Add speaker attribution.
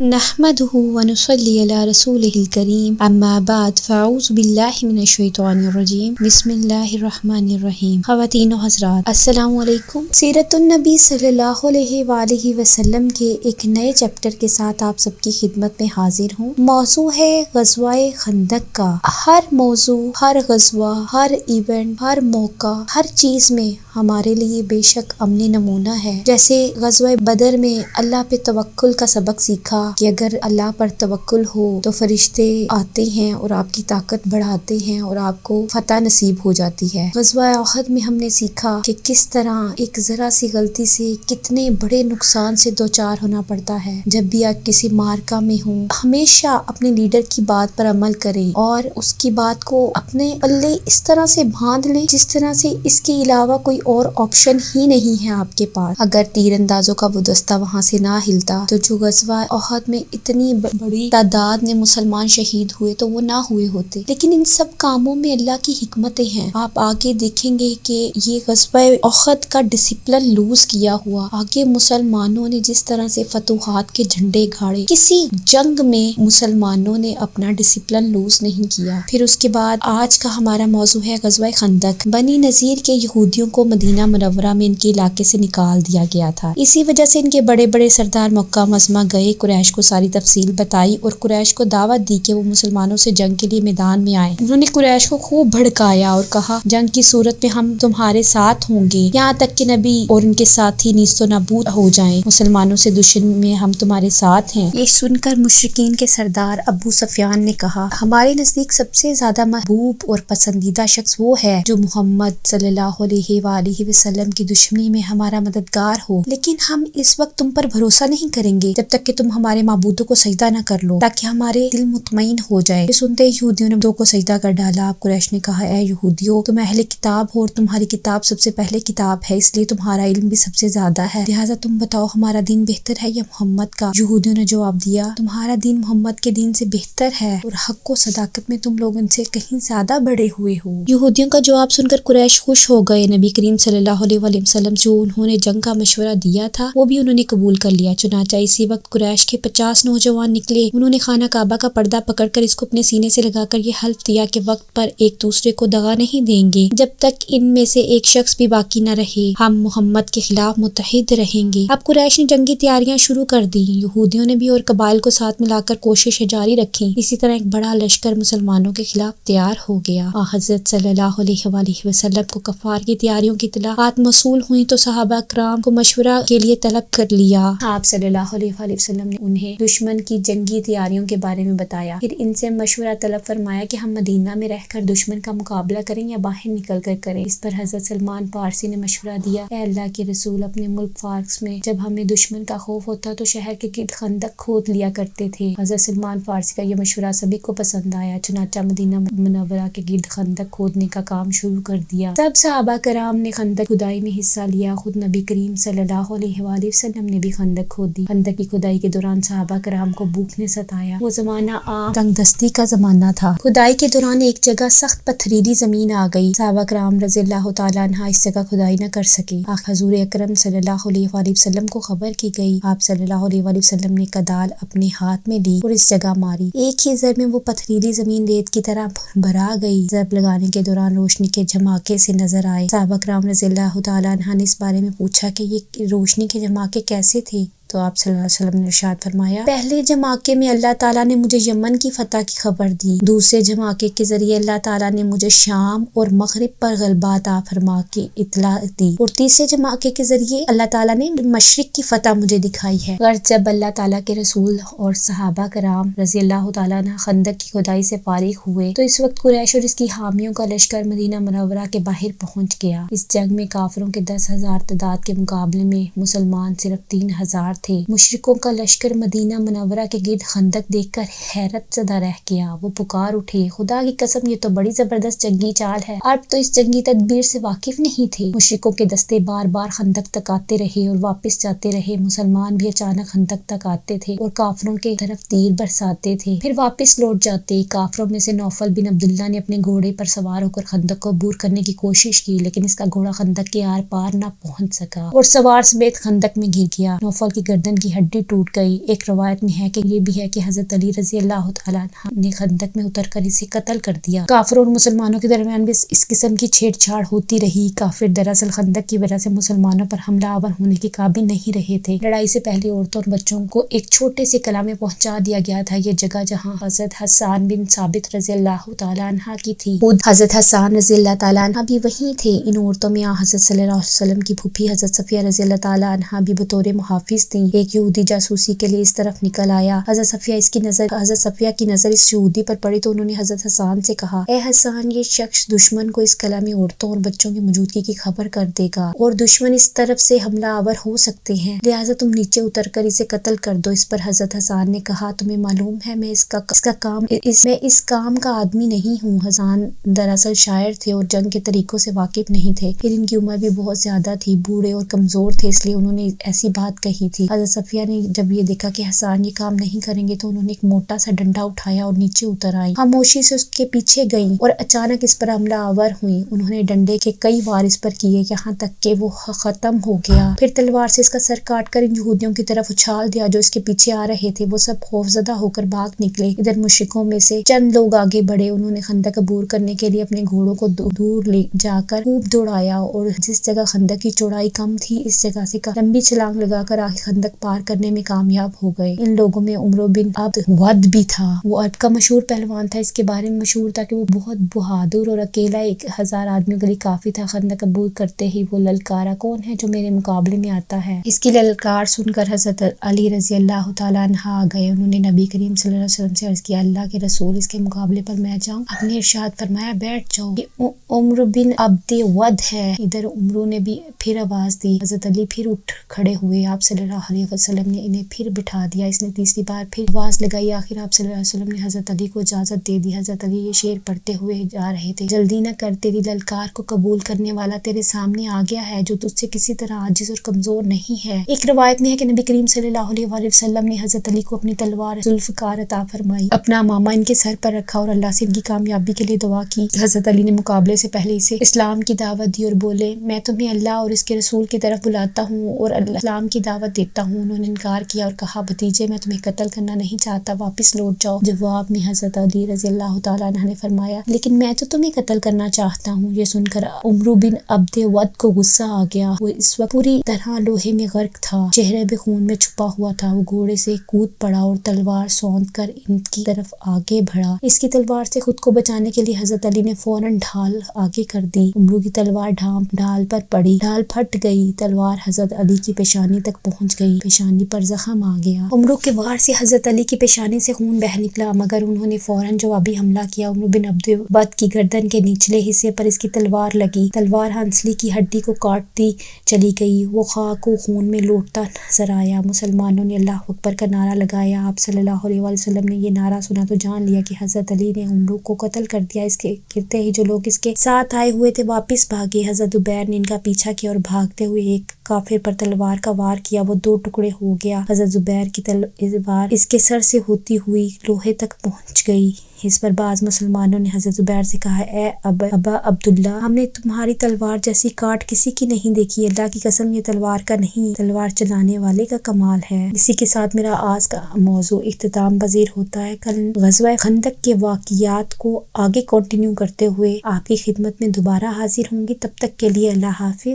Speaker 1: نحمده ونصلي على رسوله الكريم اما بعد فاعوذ باللہ من الشیطان الرجیم بسم اللہ الرحمن الرحیم۔ خواتین و حضرات السلام علیکم۔ سیرت النبی صلی اللہ علیہ وآلہ وسلم کے ایک نئے چیپٹر کے ساتھ آپ سب کی خدمت میں حاضر ہوں۔ موضوع ہے غزوہ خندق کا۔ ہر موضوع، ہر غزوہ، ہر ایونٹ، ہر موقع، ہر چیز میں ہمارے لیے بے شک عملی نمونہ ہے۔ جیسے غزوہ بدر میں اللہ پہ توکل کا سبق سیکھا کہ اگر اللہ پر توکل ہو تو فرشتے آتے ہیں اور آپ کی طاقت بڑھاتے ہیں اور آپ کو فتح نصیب ہو جاتی ہے۔ غزوہ احد میں ہم نے سیکھا کہ کس طرح ایک ذرا سی غلطی سے کتنے بڑے نقصان سے دوچار ہونا پڑتا ہے۔ جب بھی آپ کسی مارکا میں ہوں، ہمیشہ اپنے لیڈر کی بات پر عمل کریں اور اس کی بات کو اپنے پلے اس طرح سے باندھ لیں جس طرح سے اس کے علاوہ کوئی اور آپشن ہی نہیں ہے آپ کے پاس۔ اگر تیر اندازوں کا وہ دستہ وہاں سے نہ ہلتا تو جو غزوہ احد میں اتنی بڑی تعداد میں مسلمان شہید ہوئے تو وہ نہ ہوئے ہوتے۔ لیکن ان سب کاموں میں اللہ کی حکمتیں ہیں۔ آپ آگے دیکھیں گے کہ یہ غزوہ احد کا ڈسپلن لوز کیا ہوا، آگے مسلمانوں نے جس طرح سے فتوحات کے جھنڈے گاڑے، کسی جنگ میں مسلمانوں نے اپنا ڈسپلن لوز نہیں کیا۔ پھر اس کے بعد آج کا ہمارا موضوع ہے غزوہ خندق۔ بنی نذیر کے یہودیوں کو مدینہ منورہ میں ان کے علاقے سے نکال دیا گیا تھا، اسی وجہ سے ان کے بڑے بڑے سردار مکہ معظمہ گئے، قریش کو ساری تفصیل بتائی اور قریش کو دعوت دی کہ وہ مسلمانوں سے جنگ کے لیے میدان میں آئیں۔ انہوں نے قریش کو خوب بھڑکایا اور کہا جنگ کی صورت میں ہم تمہارے ساتھ ہوں گے، یہاں تک کہ نبی اور ان کے ساتھی نیست و نابود ہو جائیں، مسلمانوں سے دشمنی میں ہم تمہارے ساتھ ہیں۔ یہ سن کر مشرکین کے سردار ابو سفیان نے کہا ہمارے نزدیک سب سے زیادہ محبوب اور پسندیدہ شخص وہ ہے جو محمد صلی اللہ علیہ وآلہ وسلم کی دشمنی میں ہمارا مددگار ہو، لیکن ہم اس وقت تم پر بھروسہ نہیں کریں گے جب تک کہ تم ہمارے معبودوں کو سجدہ نہ کر لو تاکہ ہمارے دل مطمئن ہو جائے۔ یہ سنتے یہودیوں نے دو کو سجدہ کر ڈالا۔ قریش نے کہا اے یہودیوں، تم اہل کتاب ہو اور تمہاری کتاب سب سے پہلے کتاب ہے، اس لیے تمہارا علم بھی سب سے زیادہ ہے، لہٰذا تم بتاؤ ہمارا دین بہتر ہے یا محمد کا؟ یہودیوں نے جواب دیا تمہارا دین محمد کے دین سے بہتر ہے اور حق و صداقت میں تم لوگ ان سے کہیں زیادہ بڑے ہوئے ہو۔ یہودیوں کا جواب سن کر قریش خوش ہو گئے۔ نبی کریم صلی اللہ علیہ وآلہ وسلم جو انہوں نے جنگ کا مشورہ دیا تھا وہ بھی انہوں نے قبول کر لیا۔ چنانچہ اسی وقت قریش کے 50 نوجوان نکلے، انہوں نے خانہ کعبہ کا پردہ پکڑ کر اس کو اپنے سینے سے لگا کر یہ حلف دیا کہ وقت پر ایک دوسرے کو دغا نہیں دیں گے جب تک ان میں سے ایک شخص بھی باقی نہ رہے، ہم محمد کے خلاف متحد رہیں گے۔ اب قریش نے جنگی تیاریاں شروع کر دی، یہودیوں نے بھی اور قبائل کو ساتھ ملا کر کوششیں جاری رکھیں۔ اسی طرح ایک بڑا لشکر مسلمانوں کے خلاف تیار ہو گیا۔ حضرت صلی اللہ علیہ وآلہ وسلم کو کفار کی تیاریوں کی اطلاعات موصول ہوئی تو صحابہ کرام کو مشورہ کے لیے طلب کر لیا۔ آپ صلی اللہ علیہ وآلہ وسلم نے انہیں دشمن کی جنگی تیاریوں کے بارے میں بتایا، پھر ان سے مشورہ طلب فرمایا کہ ہم مدینہ میں رہ کر دشمن کا مقابلہ کریں یا باہر نکل کر کریں۔ اس پر حضرت سلمان فارسی نے مشورہ دیا اے اللہ کے رسول، اپنے ملک فارس میں جب ہمیں دشمن کا خوف ہوتا تو شہر کے گرد خندق کھود لیا کرتے تھے۔ حضرت سلمان فارسی کا یہ مشورہ سبھی کو پسند آیا، چنانچہ مدینہ منورہ کے گرد خندق کھودنے کا کام شروع کر دیا۔ سب صحابہ کرام نے خندق کھدائی میں حصہ لیا، خود نبی کریم صلی اللہ علیہ وآلہ وسلم نے بھی خندق کھودی۔ خندق کی کھدائی کے دوران صحابہ کرام کو بھوک نے ستایا، وہ زمانہ عام تنگ دستی کا زمانہ تھا۔ کھدائی کے دوران ایک جگہ سخت پتھریلی زمین آ گئی، صحابہ کرام رضی اللہ تعالیٰ عنہ اس جگہ کھدائی نہ کر سکے۔ حضور اکرم صلی اللہ علیہ وآلہ وسلم کو خبر کی گئی، آپ صلی اللہ علیہ وآلہ وسلم نے کدال اپنے ہاتھ میں لی اور اس جگہ ماری، ایک ہی ضرب میں وہ پتھریلی زمین ریت کی طرح بھرا گئی۔ ضرب لگانے کے دوران روشنی کے جھماکے سے نظر آئے۔ صحابہ کرام رضی اللہ تعالیٰ عنہ نے اس بارے میں پوچھا کہ یہ روشنی کے جھماکے کیسے تھے؟ تو آپ صلی اللہ علیہ وسلم نے ارشاد فرمایا پہلے جھماکے میں اللہ تعالیٰ نے مجھے یمن کی فتح کی خبر دی، دوسرے جھماکے کے ذریعے اللہ تعالیٰ نے مجھے شام اور مغرب پر غلبہ عطا فرما کے اطلاع دی، اور تیسرے جھماکے کے ذریعے اللہ تعالیٰ نے مشرق کی فتح مجھے دکھائی ہے۔ غرض جب اللہ تعالیٰ کے رسول اور صحابہ کرام رضی اللہ تعالیٰ عنہ خندق کی کھدائی سے فارغ ہوئے تو اس وقت قریش اور اس کی حامیوں کا لشکر مدینہ منورہ کے باہر پہنچ گیا۔ اس جنگ میں کافروں کے 10,000 تعداد کے مقابلے میں مسلمان صرف 3,000 تھے۔ مشرکوں کا لشکر مدینہ منورہ کے گرد خندق دیکھ کر حیرت زدہ رہ گیا، وہ پکار اٹھے خدا کی قسم یہ تو بڑی زبردست جنگی چال ہے، عرب تو اس جنگی تدبیر سے واقف نہیں تھے۔ مشرکوں کے دستے بار بار خندق تک آتے رہے اور واپس جاتے رہے، مسلمان بھی اچانک خندق تک آتے تھے اور کافروں کے طرف تیر برساتے تھے، پھر واپس لوٹ جاتے۔ کافروں میں سے نوفل بن عبداللہ نے اپنے گھوڑے پر سوار ہو کر خندق کو عبور کرنے کی کوشش کی، لیکن اس کا گھوڑا خندق کے آر پار نہ پہنچ سکا اور سوار سمیت خندق میں گر گیا۔ نوفل کی گردن کی ہڈی ٹوٹ گئی۔ ایک روایت میں ہے کہ یہ بھی ہے کہ حضرت علی رضی اللہ تعالیٰ عنہ نے خندق میں اتر کر اسے قتل کر دیا۔ کافروں اور مسلمانوں کے درمیان بھی اس قسم کی چھیڑ چھاڑ ہوتی رہی۔ کافر دراصل خندق کی وجہ سے مسلمانوں پر حملہ آور ہونے کے قابل نہیں رہے تھے۔ لڑائی سے پہلے عورتوں اور بچوں کو ایک چھوٹے سے قلعہ میں پہنچا دیا گیا تھا۔ یہ جگہ جہاں حضرت حسان بن ثابت رضی اللہ تعالیٰ عنہ کی تھی، خود حضرت حسان رضی اللہ تعالیٰ عنہ بھی وہیں تھے۔ ان عورتوں میں حضرت صلی اللہ علیہ وسلم کی پھوپھی حضرت صفیہ رضی اللہ تعالیٰ عنہ بھی بطور محافظ تھیں۔ ایک یہودی جاسوسی کے لیے اس طرف نکل آیا۔ حضرت صفیہ کی نظر اس یہودی پر پڑی تو انہوں نے حضرت حسان سے کہا، اے حسان، یہ شخص دشمن کو اس قلعہ میں عورتوں اور بچوں کی موجودگی کی خبر کر دے گا اور دشمن اس طرف سے حملہ آور ہو سکتے ہیں، لہٰذا تم نیچے اتر کر اسے قتل کر دو۔ اس پر حضرت حسان نے کہا، تمہیں معلوم ہے میں اس کام کا آدمی نہیں ہوں۔ حسان دراصل شاعر تھے اور جنگ کے طریقوں سے واقف نہیں تھے، پھر ان کی عمر بھی بہت زیادہ تھی، بوڑھے اور کمزور تھے، اس لیے انہوں نے ایسی بات کہی تھی۔ حضرت صفیہ نے جب یہ دیکھا کہ حسان یہ کام نہیں کریں گے تو انہوں نے ایک موٹا سا ڈنڈا اٹھایا اور نیچے اتر آئی، خاموشی سے اس کے پیچھے گئیں اور اچانک اس پر حملہ آور ہوئیں۔ انہوں نے ڈنڈے کے کئی وار اس پر کیے یہاں تک کہ وہ ختم ہو گیا، پھر تلوار سے اس کا سر کاٹ کر ان یہودیوں کی طرف اچھال دیا جو اس کے پیچھے آ رہے تھے۔ وہ سب خوفزدہ ہو کر بھاگ نکلے۔ ادھر مشرکوں میں سے چند لوگ آگے بڑھے، انہوں نے خندق عبور کرنے کے لیے اپنے گھوڑوں کو دور لے جا کر خوب دوڑایا اور جس جگہ خندق کی چوڑائی کم تھی اس جگہ سے لمبی چھلانگ لگا کر آگے خندق پار کرنے میں کامیاب ہو گئے۔ ان لوگوں میں عمرو بن عبد ود بھی تھا۔ وہ عرب کا مشہور پہلوان تھا۔ اس کے بارے میں مشہور تھا کہ وہ بہت بہادر اور اکیلا 1000 آدمیوں کے لیے کافی تھا۔ خندق عبور کرتے ہی وہ للکارا، کون ہے جو میرے مقابلے میں آتا ہے؟ اس کی للکار سن کر حضرت علی رضی اللہ تعالیٰ عنہ آ گئے۔ انہوں نے نبی کریم صلی اللہ علیہ وسلم سے عرض کیا، اللہ کے رسول، اس کے مقابلے پر میں جاؤں؟ آپ نے ارشاد فرمایا، بیٹھ جاؤ، یہ عمرو بن عبد ود ہے۔ ادھر عمرو نے بھی پھر آواز دی۔ حضرت علی پھر اٹھ کھڑے ہوئے۔ آپ صلی اللہ علیہ وسلم نے انہیں پھر بٹھا دیا۔ اس نے تیسری بار پھر آواز لگائی۔ آخر آپ صلی اللہ علیہ وسلم نے حضرت علی کو اجازت دے دی۔ حضرت علی یہ شعر پڑھتے ہوئے جا رہے تھے، جلدی نہ کر، تیری للکار کو قبول کرنے والا تیرے سامنے آ گیا ہے جو تجھ سے کسی طرح عاجز اور کمزور نہیں ہے۔ ایک روایت میں ہے کہ نبی کریم صلی اللہ علیہ وسلم نے حضرت علی کو اپنی تلوار ذوالفقار عطا فرمائی، اپنا امامہ ان کے سر پر رکھا اور اللہ سے ان کی کامیابی کے لیے دعا کی۔ حضرت علی نے مقابلے سے پہلے اسے اسلام کی دعوت دی اور بولے، میں تمہیں اللہ اور اس کے رسول کی طرف بلاتا ہوں اور اسلام کی دعوت دیتا ہوں۔ انہوں نے انکار کیا اور کہا، بھتیجے، میں تمہیں قتل کرنا نہیں چاہتا، واپس لوٹ جاؤ۔ جواب میں حضرت علی رضی اللہ تعالیٰ عنہ نے فرمایا، لیکن میں تو تمہیں قتل کرنا چاہتا ہوں۔ یہ سن کر عمرو بن عبد ود کو غصہ آ گیا۔ وہ اس وقت پوری طرح لوہے میں غرق تھا، چہرہ بھی خون میں چھپا ہوا تھا۔ وہ گھوڑے سے کود پڑا اور تلوار سونت کر ان کی طرف آگے بڑھا۔ اس کی تلوار سے خود کو بچانے کے لیے حضرت علی نے فوراً ڈھال آگے کر دی۔ عمرو کی تلوار ڈھال پر پڑی، ڈھال پھٹ گئی، تلوار حضرت علی کی پیشانی تک پہنچ گئی، پیشانی پر زخم آ گیا۔ عمرو کے وار سے حضرت علی کی پیشانی سے خون بہہ نکلا، مگر انہوں نے فوراً جوابی حملہ کیا۔ عمرو بن عبد ود کی گردن کے نچلے حصے پر اس کی تلوار لگی، تلوار ہنسلی کی ہڈی کو کاٹتی چلی گئی، وہ خاک و خون میں لوٹتا نظر آیا۔ مسلمانوں نے اللہ اکبر کا نعرہ لگایا۔ آپ صلی اللہ علیہ وسلم نے یہ نعرہ سنا تو جان لیا کہ حضرت علی نے عمرو کو قتل کر دیا۔ اس کے گرتے ہی جو لوگ اس کے ساتھ آئے ہوئے تھے واپس بھاگے۔ حضرت زبیر نے ان کا پیچھا کیا اور بھاگتے ہوئے ایک کافر پر تلوار کا وار کیا، وہ 2 ٹکڑے ہو گیا۔ حضرت زبیر کی تلوار اس کے سر سے ہوتی ہوئی لوہے تک پہنچ گئی۔ اس پر بعض مسلمانوں نے حضرت زبیر سے کہا، اے ابا عبداللہ، ہم نے تمہاری تلوار جیسی کاٹ کسی کی نہیں دیکھی، اللہ کی قسم یہ تلوار کا نہیں، تلوار چلانے والے کا کمال ہے۔ اسی کے ساتھ میرا آج کا موضوع اختتام پذیر ہوتا ہے۔ کل غزوہ خندق کے واقعات کو آگے کنٹینیو کرتے ہوئے آپ کی خدمت میں دوبارہ حاضر ہوں گی۔ تب تک کے لیے اللہ حافظ۔